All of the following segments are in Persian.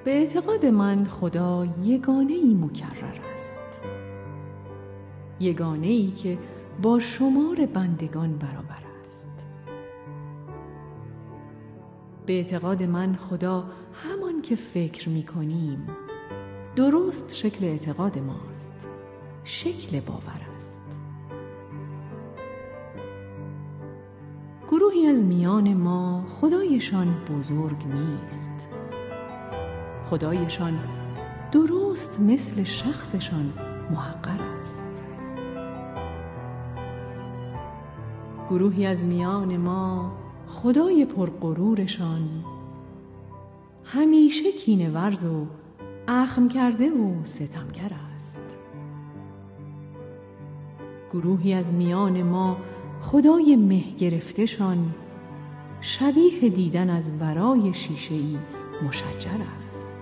به اعتقاد من خدا یگانه‌ای مکرر است، یگانه‌ای که با شمار بندگان برابر است. به اعتقاد من خدا همان که فکر می‌کنیم درست شکل اعتقاد ماست، شکل باور است. گروهی از میان ما خدایشان بزرگ نیست، خدایشان درست مثل شخصشان محقر است. گروهی از میان ما خدای پرغرورشان همیشه کینه ورز و اخم کرده و ستمگر است. گروهی از میان ما خدای مه گرفتشان شبیه دیدن از ورای شیشه‌ای مشجر است.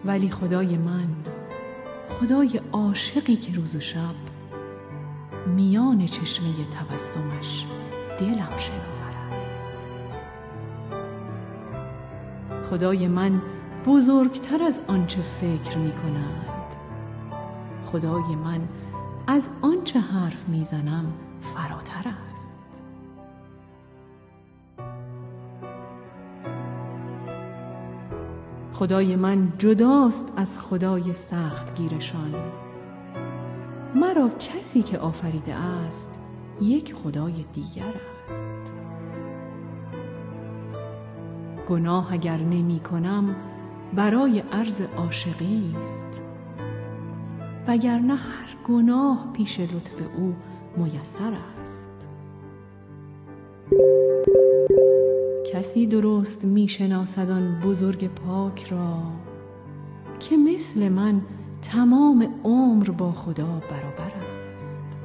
ولی خدای من، خدای عاشقی که روز و شب میان چشمه تبسمش دلم شناور است. خدای من بزرگتر از آنچه فکر می کنند. خدای من از آنچه حرف می زنم فراتر است. خدای من جداست از خدای سختگیرشان. مرا کسی که آفریده است یک خدای دیگر است. گناه اگر نمی کنم برای عرض عاشقی است، وگرنه هر گناه پیش لطف او میسر است. کسی درست می شناسد آن بزرگ پاک را که مثل من تمام عمر با خدا برابر است.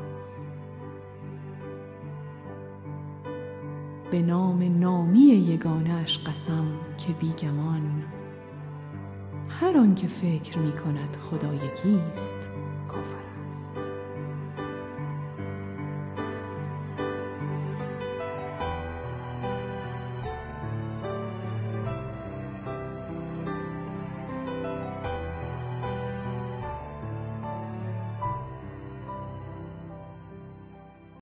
به نام نامی یگانه‌اش قسم که بیگمان، هر آن که فکر می کند خدا یکیست کافر است.